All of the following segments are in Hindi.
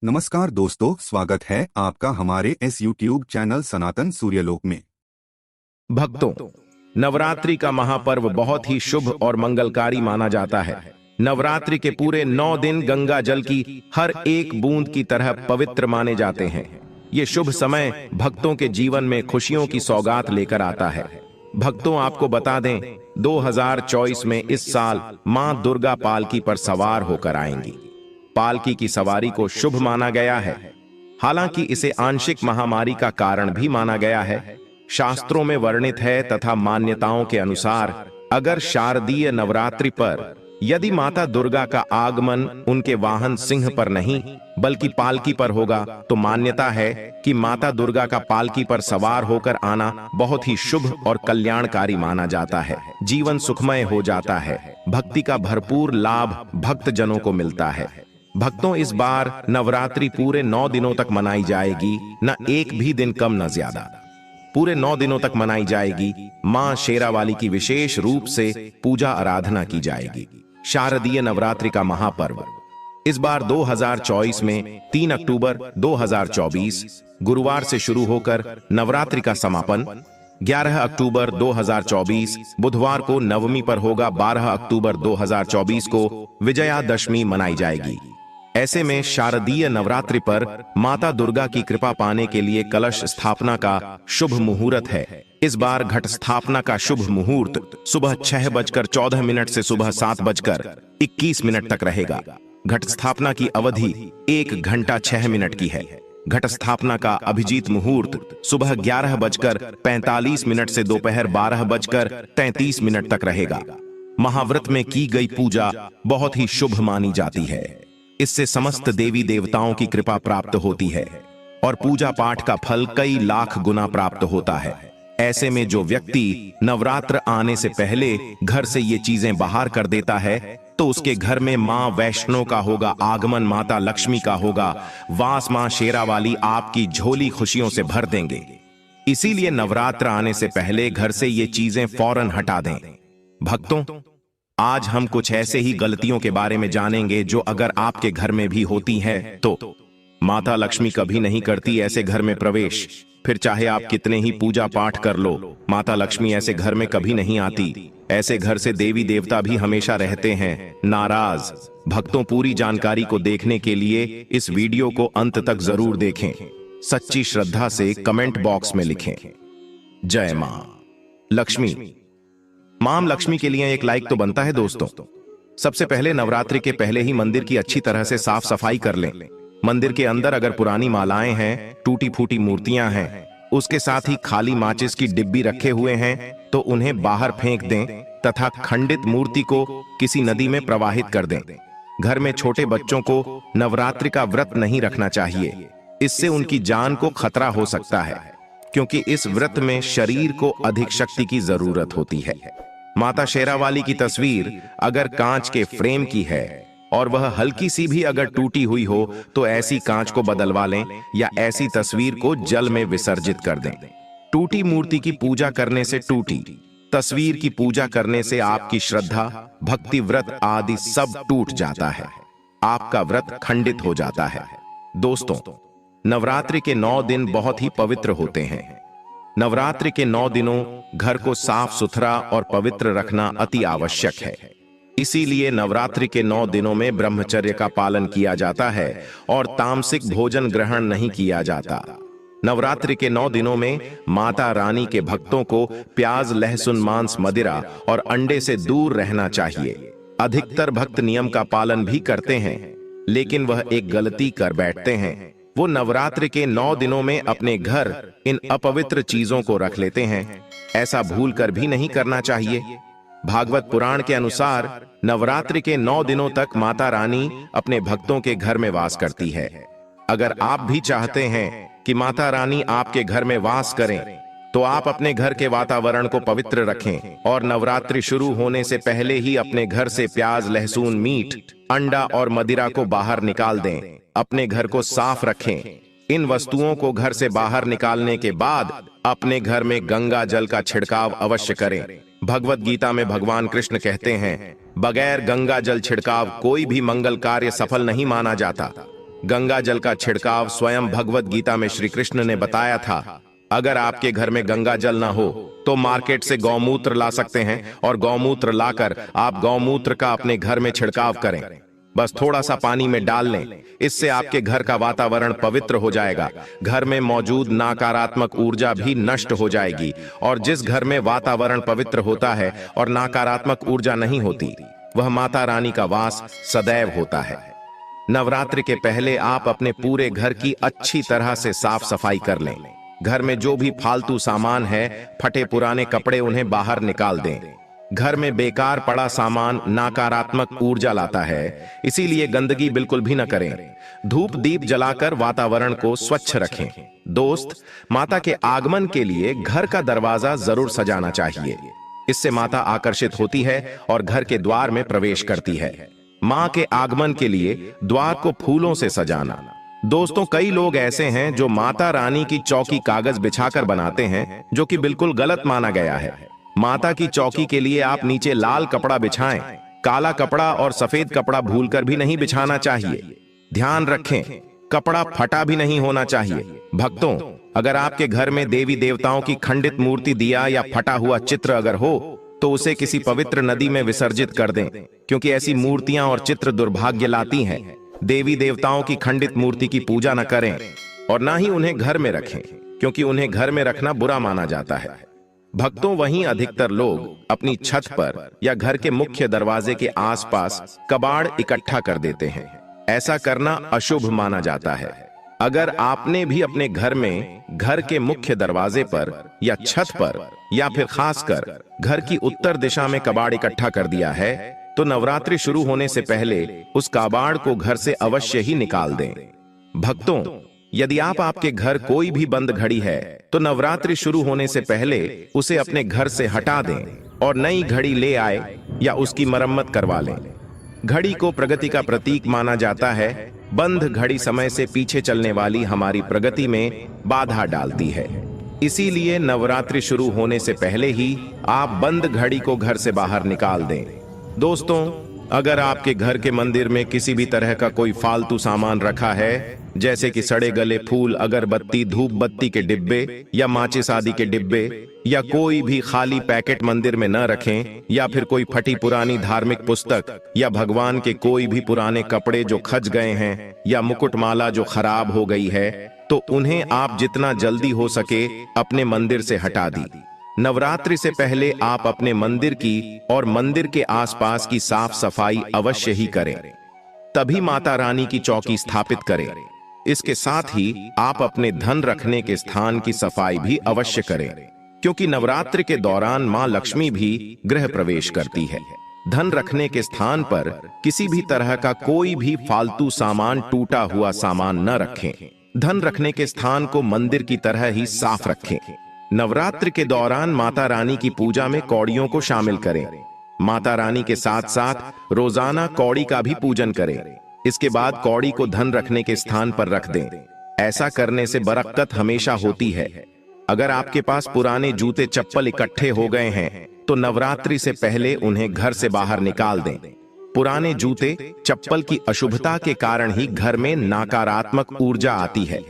नमस्कार दोस्तों, स्वागत है आपका हमारे इस YouTube चैनल सनातन सूर्यलोक में। भक्तों, नवरात्रि का महापर्व बहुत ही शुभ और मंगलकारी माना जाता है। नवरात्रि के पूरे 9 दिन गंगा जल की हर एक बूंद की तरह पवित्र माने जाते हैं। ये शुभ समय भक्तों के जीवन में खुशियों की सौगात लेकर आता है। भक्तों, आपको बता दें, 2024 में इस साल मां दुर्गा पालकी पर सवार होकर आएंगी। पालकी की सवारी को शुभ माना गया है। हालांकि इसे आंशिक महामारी का कारण भी माना गया है। शास्त्रों में वर्णित है तथा मान्यताओं के अनुसार अगर शारदीय नवरात्रि पर यदि माता दुर्गा का आगमन उनके वाहन सिंह पर नहीं बल्कि पालकी पर होगा तो मान्यता है कि माता दुर्गा का पालकी पर सवार होकर आना बहुत ही शुभ और कल्याणकारी माना जाता है। जीवन सुखमय हो जाता है। भक्ति का भरपूर लाभ भक्तजनों को मिलता है। भक्तों, इस बार नवरात्रि पूरे 9 दिनों तक मनाई जाएगी, न एक भी दिन कम न ज्यादा। पूरे 9 दिनों तक मनाई जाएगी। मां शेरावाली की विशेष रूप से पूजा आराधना की जाएगी। शारदीय नवरात्रि का महापर्व इस बार 2024 में 3 अक्टूबर 2024 गुरुवार से शुरू होकर नवरात्रि का समापन 11 अक्टूबर 2024 बुधवार को नवमी पर होगा। 12 अक्टूबर 2024 को विजयादशमी मनाई जाएगी। ऐसे में शारदीय नवरात्रि पर माता दुर्गा की कृपा पाने के लिए कलश स्थापना का शुभ मुहूर्त है। इस बार घट स्थापना का शुभ मुहूर्त सुबह 6:14 से सुबह 7:21 तक रहेगा। घट स्थापना की अवधि 1 घंटा 6 मिनट की है। घट स्थापना का अभिजीत मुहूर्त सुबह 11:45 से दोपहर 12:33 तक रहेगा। महाव्रत में की गई पूजा बहुत ही शुभ मानी जाती है। इससे समस्त देवी देवताओं की कृपा प्राप्त होती है और पूजा पाठ का फल कई लाख गुना प्राप्त होता है। ऐसे में जो व्यक्ति नवरात्र आने से पहले घर से ये चीजें बाहर कर देता है तो उसके घर में मां वैष्णो का होगा आगमन, माता लक्ष्मी का होगा वास। मां शेरावाली आपकी झोली खुशियों से भर देंगे। इसीलिए नवरात्र आने से पहले घर से ये चीजें फौरन हटा दें। भक्तों, आज हम कुछ ऐसे ही गलतियों के बारे में जानेंगे जो अगर आपके घर में भी होती हैं तो माता लक्ष्मी कभी नहीं करती ऐसे घर में प्रवेश। फिर चाहे आप कितने ही पूजा पाठ कर लो, माता लक्ष्मी ऐसे घर में कभी नहीं आती। ऐसे घर से देवी देवता भी हमेशा रहते हैं नाराज। भक्तों, पूरी जानकारी को देखने के लिए इस वीडियो को अंत तक जरूर देखें। सच्ची श्रद्धा से कमेंट बॉक्स में लिखें, जय मां लक्ष्मी। मां लक्ष्मी के लिए एक लाइक तो बनता है दोस्तों। सबसे पहले नवरात्रि के पहले ही मंदिर की अच्छी तरह से साफ सफाई कर लें। मंदिर के अंदर अगर पुरानी मालाएं हैं, टूटी फूटी मूर्तियां हैं, उसके साथ ही खाली माचिस की डिब्बी रखे हुए हैं तो उन्हें बाहर फेंक दें तथा खंडित मूर्ति को किसी नदी में प्रवाहित कर दें। घर में छोटे बच्चों को नवरात्रि का व्रत नहीं रखना चाहिए। इससे उनकी जान को खतरा हो सकता है क्योंकि इस व्रत में शरीर को अधिक शक्ति की जरूरत होती है। माता शेरावाली की तस्वीर अगर कांच के फ्रेम की है और वह हल्की सी भी अगर टूटी हुई हो तो ऐसी कांच को बदलवा लें या ऐसी तस्वीर को जल में विसर्जित कर दें। टूटी मूर्ति की पूजा करने से, टूटी तस्वीर की पूजा करने से आपकी श्रद्धा, भक्ति, व्रत आदि सब टूट जाता है। आपका व्रत खंडित हो जाता है। दोस्तों, नवरात्रि के 9 दिन बहुत ही पवित्र होते हैं। नवरात्रि के 9 दिनों घर को साफ सुथरा और पवित्र रखना अति आवश्यक है। इसीलिए नवरात्रि के 9 दिनों में ब्रह्मचर्य का पालन किया जाता है और तामसिक भोजन ग्रहण नहीं किया जाता। नवरात्रि के 9 दिनों में माता रानी के भक्तों को प्याज, लहसुन, मांस, मदिरा और अंडे से दूर रहना चाहिए। अधिकतर भक्त नियम का पालन भी करते हैं, लेकिन वह एक गलती कर बैठते हैं। वो नवरात्रि के 9 दिनों में अपने घर इन अपवित्र चीजों को रख लेते हैं। ऐसा भूल कर भी नहीं करना चाहिए। भागवत पुराण के अनुसार नवरात्रि के 9 दिनों तक माता रानी अपने भक्तों के घर में वास करती है। अगर आप भी चाहते हैं कि माता रानी आपके घर में वास करें तो आप अपने घर के वातावरण को पवित्र रखें और नवरात्रि शुरू होने से पहले ही अपने घर से प्याज, लहसुन, मीट, अंडा और मदिरा को बाहर निकाल दें। अपने घर को साफ रखें। इन वस्तुओं को घर से बाहर निकालने के बाद अपने घर में गंगा जल का छिड़काव अवश्य करें। भगवत गीता में भगवान कृष्ण कहते हैं, बगैर गंगा जल छिड़काव कोई भी मंगल कार्य सफल नहीं माना जाता। गंगा जल का छिड़काव स्वयं भगवत गीता में श्री कृष्ण ने बताया था। अगर आपके घर में गंगा जल ना हो तो मार्केट से गौमूत्र ला सकते हैं और गौमूत्र लाकर आप गौमूत्र का अपने घर में छिड़काव करें। बस थोड़ा सा पानी में डाल लें, इससे आपके घर का वातावरण पवित्र हो जाएगा। घर में मौजूद नकारात्मक ऊर्जा भी नष्ट हो जाएगी और जिस घर में वातावरण पवित्र होता है और नकारात्मक ऊर्जा नहीं होती, वह माता रानी का वास सदैव होता है। नवरात्रि के पहले आप अपने पूरे घर की अच्छी तरह से साफ सफाई कर लें। घर में जो भी फालतू सामान है, फटे पुराने कपड़े, उन्हें बाहर निकाल दें। घर में बेकार पड़ा सामान नकारात्मक ऊर्जा लाता है, इसीलिए गंदगी बिल्कुल भी न करें। धूप दीप जलाकर वातावरण को स्वच्छ रखें। दोस्त, माता के आगमन के लिए घर का दरवाजा जरूर सजाना चाहिए। इससे माता आकर्षित होती है और घर के द्वार में प्रवेश करती है। मां के आगमन के लिए द्वार को फूलों से सजाना। दोस्तों, कई लोग ऐसे हैं जो माता रानी की चौकी कागज बिछाकर बनाते हैं, जो कि बिल्कुल गलत माना गया है। माता की चौकी के लिए आप नीचे लाल कपड़ा बिछाएं। काला कपड़ा और सफेद कपड़ा भूलकर भी नहीं बिछाना चाहिए। ध्यान रखें, कपड़ा फटा भी नहीं होना चाहिए। भक्तों, अगर आपके घर में देवी देवताओं की खंडित मूर्ति, दिया या फटा हुआ चित्र अगर हो तो उसे किसी पवित्र नदी में विसर्जित कर दें, क्योंकि ऐसी मूर्तियां और चित्र दुर्भाग्य लाती हैं। देवी देवताओं की खंडित मूर्ति की पूजा न करें और ना ही उन्हें घर में रखें, क्योंकि उन्हें घर में रखना बुरा माना जाता है। भक्तों, वहीं अधिकतर लोग अपनी छत पर या घर के मुख्य दरवाजे के आसपास कबाड़ इकट्ठा कर देते हैं। ऐसा करना अशुभ माना जाता है। अगर आपने भी अपने घर में घर के मुख्य दरवाजे पर या छत पर या फिर खासकर घर की उत्तर दिशा में कबाड़ इकट्ठा कर दिया है, तो नवरात्रि शुरू होने से पहले उस कबाड़ को घर से अवश्य ही निकाल दें। भक्तों, यदि आपके घर कोई भी बंद घड़ी है तो नवरात्रि शुरू होने से पहले उसे अपने घर से हटा दें और नई घड़ी ले आए या उसकी मरम्मत करवा लें। घड़ी को प्रगति का प्रतीक माना जाता है। बंद घड़ी समय से पीछे चलने वाली हमारी प्रगति में बाधा डालती है। इसीलिए नवरात्रि शुरू होने से पहले ही आप बंद घड़ी को घर से बाहर निकाल दें। दोस्तों, अगर आपके घर के मंदिर में किसी भी तरह का कोई फालतू सामान रखा है, जैसे कि सड़े गले फूल, अगरबत्ती, धूप बत्ती के डिब्बे या माचिस आदि के डिब्बे, या कोई भी खाली पैकेट मंदिर में न रखें, या फिर कोई फटी पुरानी धार्मिक पुस्तक या भगवान के कोई भी पुराने कपड़े जो खज गए हैं या मुकुटमाला जो खराब हो गई है, तो उन्हें आप जितना जल्दी हो सके अपने मंदिर से हटा दी। नवरात्रि से पहले आप अपने मंदिर की और मंदिर के आसपास की साफ सफाई अवश्य ही करें। तभी माता रानी की चौकी स्थापित करें। इसके साथ ही आप अपने धन रखने के स्थान की सफाई भी अवश्य करें, क्योंकि नवरात्रि के दौरान मां लक्ष्मी भी गृह प्रवेश करती है। धन रखने के स्थान पर किसी भी तरह का कोई भी फालतू सामान, टूटा हुआ सामान न रखें। धन रखने के स्थान को मंदिर की तरह ही साफ रखें। नवरात्रि के दौरान माता रानी की पूजा में कौड़ियों को शामिल करें। माता रानी के साथ साथ रोजाना कौड़ी का भी पूजन करें। इसके बाद कौड़ी को धन रखने के स्थान पर रख दें। ऐसा करने से बरकत हमेशा होती है। अगर आपके पास पुराने जूते चप्पल इकट्ठे हो गए हैं तो नवरात्रि से पहले उन्हें घर से बाहर निकाल दें। पुराने जूते चप्पल की अशुभता के कारण ही घर में नकारात्मक ऊर्जा आती है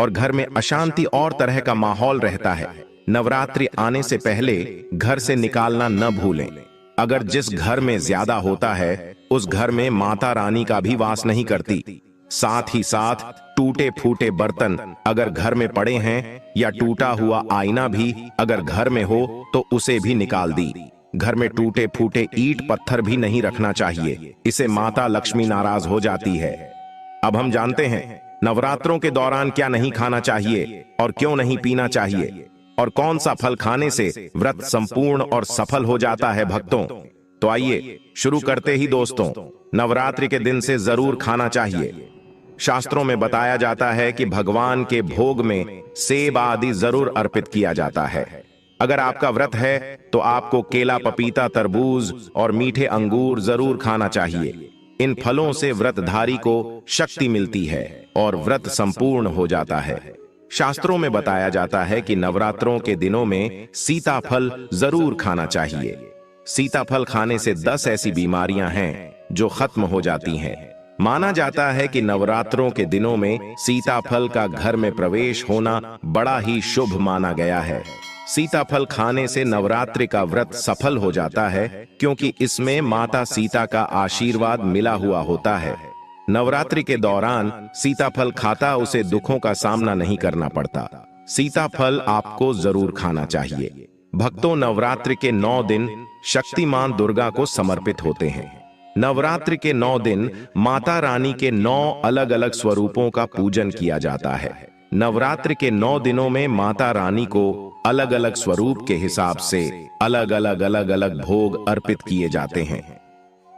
और घर में अशांति और तरह का माहौल रहता है। नवरात्रि आने से पहले घर से निकालना न भूलें। अगर जिस घर में ज्यादा होता है उस घर में माता रानी का भी वास नहीं करती। साथ ही साथ टूटे फूटे बर्तन अगर घर में पड़े हैं या टूटा हुआ आईना भी अगर घर में हो तो उसे भी निकाल दी। घर में टूटे फूटे ईंट पत्थर भी नहीं रखना चाहिए, इसे माता लक्ष्मी नाराज हो जाती है। अब हम जानते हैं नवरात्रों के दौरान क्या नहीं खाना चाहिए और क्यों नहीं पीना चाहिए और कौन सा फल खाने से व्रत संपूर्ण और सफल हो जाता है। भक्तों, तो आइए शुरू करते ही। दोस्तों, नवरात्रि के दिन से जरूर खाना चाहिए। शास्त्रों में बताया जाता है कि भगवान के भोग में सेब आदि जरूर अर्पित किया जाता है। अगर आपका व्रत है तो आपको केला, पपीता, तरबूज और मीठे अंगूर जरूर खाना चाहिए। इन फलों से व्रतधारी को शक्ति मिलती है और व्रत संपूर्ण हो जाता है। शास्त्रों में बताया जाता है कि नवरात्रों के दिनों में सीताफल जरूर खाना चाहिए। सीताफल खाने से 10 ऐसी बीमारियां हैं जो खत्म हो जाती हैं। माना जाता है कि नवरात्रों के दिनों में सीताफल का घर में प्रवेश होना बड़ा ही शुभ माना गया है। सीताफल खाने से नवरात्रि का व्रत सफल हो जाता है, क्योंकि इसमें माता सीता का आशीर्वाद मिला हुआ होता है। नवरात्रि के दौरान सीताफल खाता उसे दुखों का सामना नहीं करना पड़ता। सीताफल आपको जरूर खाना चाहिए। भक्तों, नवरात्रि के 9 दिन शक्तिमान दुर्गा को समर्पित होते हैं। नवरात्रि के 9 दिन माता रानी के 9 अलग अलग स्वरूपों का पूजन किया जाता है। नवरात्रि के 9 दिनों में माता रानी को अलग अलग स्वरूप के हिसाब से अलग अलग भोग अर्पित किए जाते हैं।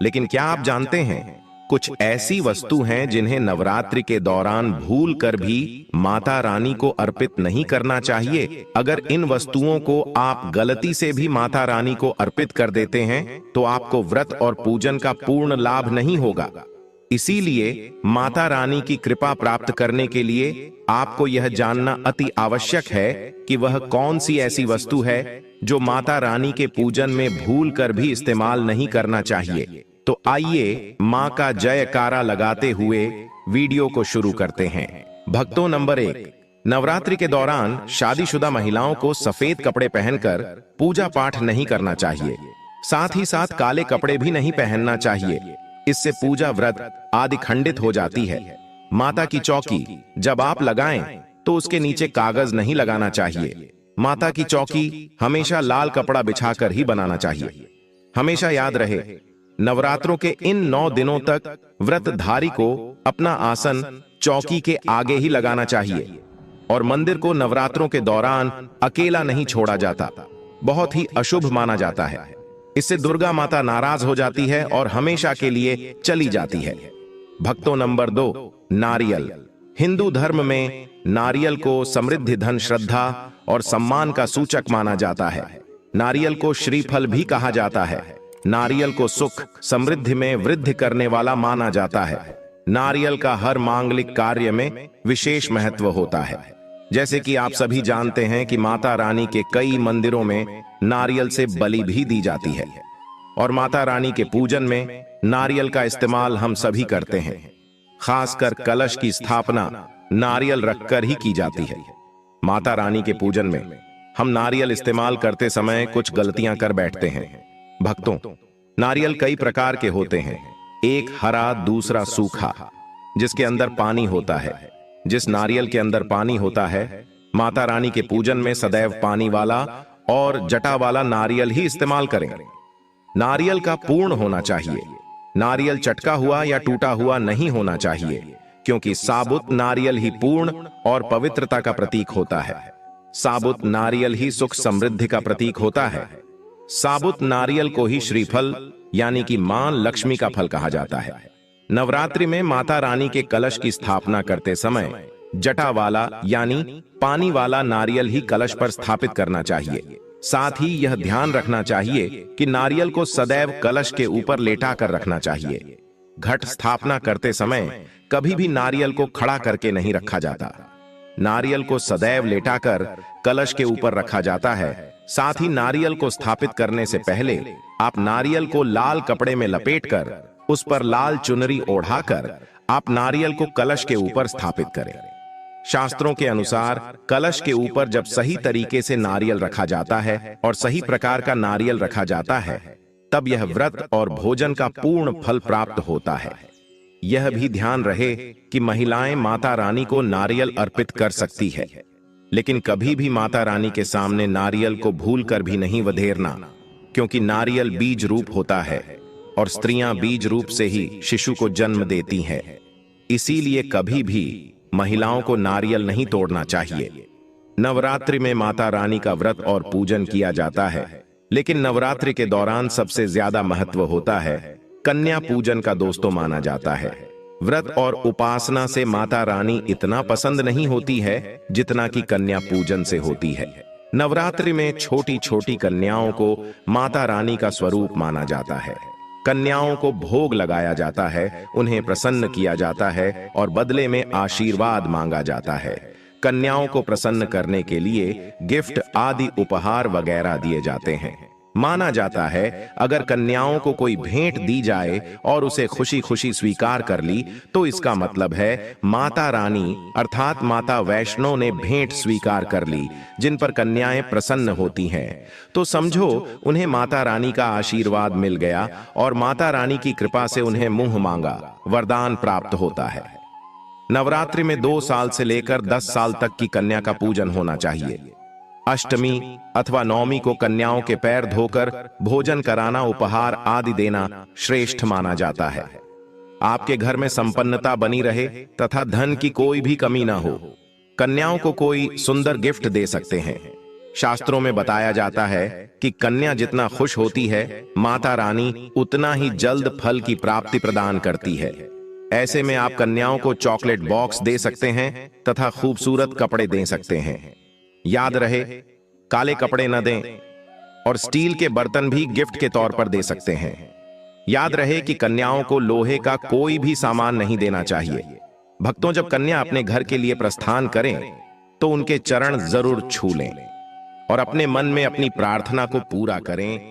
लेकिन क्या आप जानते हैं, कुछ ऐसी वस्तु हैं जिन्हें नवरात्रि के दौरान भूल कर भी माता रानी को अर्पित नहीं करना चाहिए। अगर इन वस्तुओं को आप गलती से भी माता रानी को अर्पित कर देते हैं तो आपको व्रत और पूजन का पूर्ण लाभ नहीं होगा। इसीलिए माता रानी की कृपा प्राप्त करने के लिए आपको यह जानना अति आवश्यक है कि वह कौन सी ऐसी वस्तु है जो माता रानी के पूजन में भूल कर भी इस्तेमाल नहीं करना चाहिए। तो आइए मां का जयकारा लगाते हुए वीडियो को शुरू करते हैं। भक्तों, नंबर 1, नवरात्रि के दौरान शादीशुदा महिलाओं को सफेद कपड़े पहनकर पूजा पाठ नहीं करना चाहिए। साथ ही साथ काले कपड़े भी नहीं पहनना चाहिए। इससे पूजा व्रत आदि खंडित हो जाती है। माता की चौकी जब आप लगाएं तो उसके नीचे कागज नहीं लगाना चाहिए। माता की चौकी हमेशा लाल कपड़ा बिछाकर ही बनाना चाहिए। हमेशा याद रहे, नवरात्रों के इन 9 दिनों तक व्रतधारी को अपना आसन चौकी के आगे ही लगाना चाहिए और मंदिर को नवरात्रों के दौरान अकेला नहीं छोड़ा जाता। बहुत ही अशुभ माना जाता है। इससे दुर्गा माता नाराज हो जाती है और हमेशा के लिए चली जाती है। भक्तों, नंबर 2, नारियल। हिंदू धर्म में नारियल को समृद्धि, धन, श्रद्धा और सम्मान का सूचक माना जाता है। नारियल को श्रीफल भी कहा जाता है। नारियल को सुख समृद्धि में वृद्धि करने वाला माना जाता है। नारियल का हर मांगलिक कार्य में विशेष महत्व होता है। जैसे कि आप सभी जानते हैं कि माता रानी के कई मंदिरों में नारियल से बलि भी दी जाती है और माता रानी के पूजन में नारियल का इस्तेमाल हम सभी करते हैं। खासकर कलश की स्थापना नारियल रखकर ही की जाती है। माता रानी के पूजन में हम नारियल इस्तेमाल करते समय कुछ गलतियां कर बैठते हैं। भक्तों, नारियल कई प्रकार के होते हैं। एक हरा, दूसरा सूखा, जिसके अंदर पानी होता है। जिस नारियल के अंदर पानी होता है, माता रानी के पूजन में सदैव पानी वाला और जटा वाला नारियल ही इस्तेमाल करें। नारियल का पूर्ण होना चाहिए। नारियल चटका हुआ या टूटा हुआ नहीं होना चाहिए, क्योंकि साबुत नारियल ही पूर्ण और पवित्रता का प्रतीक होता है। साबुत नारियल ही सुख समृद्धि का प्रतीक होता है। साबुत नारियल को ही श्रीफल यानी कि मां लक्ष्मी का फल कहा जाता है। नवरात्रि में माता रानी के कलश की स्थापना करते समय जटा वाला यानी पानी वाला नारियल ही कलश पर स्थापित करना चाहिए। साथ ही यह ध्यान रखना चाहिए कि नारियल को सदैव कलश के ऊपर लेटा कर रखना चाहिए। घट स्थापना करते समय कभी भी नारियल को खड़ा करके नहीं रखा जाता। नारियल को सदैव लेटाकर कलश के ऊपर रखा जाता है। साथ ही नारियल को स्थापित करने से पहले आप नारियल को लाल कपड़े में लपेटकर उस पर लाल चुनरी ओढ़ाकर आप नारियल को कलश के ऊपर स्थापित करें। शास्त्रों के अनुसार कलश के ऊपर जब सही तरीके से नारियल रखा जाता है और सही प्रकार का नारियल रखा जाता है, तब यह व्रत और भोजन का पूर्ण फल प्राप्त होता है। यह भी ध्यान रहे कि महिलाएं माता रानी को नारियल अर्पित कर सकती है, लेकिन कभी भी माता रानी के सामने नारियल को भूलकर भी नहीं वधेरना, क्योंकि नारियल बीज रूप होता है और स्त्रियां बीज रूप से ही शिशु को जन्म देती हैं। इसीलिए कभी भी महिलाओं को नारियल नहीं तोड़ना चाहिए। नवरात्रि में माता रानी का व्रत और पूजन किया जाता है, लेकिन नवरात्रि के दौरान सबसे ज्यादा महत्व होता है कन्या पूजन का। दोस्तों, माना जाता है व्रत और उपासना से माता रानी इतना पसंद नहीं होती है जितना कि कन्या पूजन से होती है। नवरात्रि में छोटी छोटी कन्याओं को माता रानी का स्वरूप माना जाता है। कन्याओं को भोग लगाया जाता है, उन्हें प्रसन्न किया जाता है और बदले में आशीर्वाद मांगा जाता है। कन्याओं को प्रसन्न करने के लिए गिफ्ट आदि उपहार वगैरह दिए जाते हैं। माना जाता है अगर कन्याओं को कोई भेंट दी जाए और उसे खुशी खुशी स्वीकार कर ली तो इसका मतलब है माता रानी अर्थात माता वैष्णो ने भेंट स्वीकार कर ली, जिन पर कन्याएं प्रसन्न होती हैं। तो समझो उन्हें माता रानी का आशीर्वाद मिल गया और माता रानी की कृपा से उन्हें मुंह मांगा वरदान प्राप्त होता है। नवरात्रि में 2 साल से लेकर 10 साल तक की कन्या का पूजन होना चाहिए। अष्टमी अथवा नवमी को कन्याओं के पैर धोकर भोजन कराना, उपहार आदि देना श्रेष्ठ माना जाता है। आपके घर में संपन्नता बनी रहे तथा धन की कोई भी कमी ना हो। कन्याओं को कोई सुंदर गिफ्ट दे सकते हैं। शास्त्रों में बताया जाता है कि कन्या जितना खुश होती है, माता रानी उतना ही जल्द फल की प्राप्ति प्रदान करती है। ऐसे में आप कन्याओं को चॉकलेट बॉक्स दे सकते हैं तथा खूबसूरत कपड़े दे सकते हैं। याद रहे, काले कपड़े न दें और स्टील के बर्तन भी गिफ्ट के तौर पर दे सकते हैं। याद रहे कि कन्याओं को लोहे का कोई भी सामान नहीं देना चाहिए। भक्तों, जब कन्या अपने घर के लिए प्रस्थान करें तो उनके चरण जरूर छू लें और अपने मन में अपनी प्रार्थना को पूरा करें।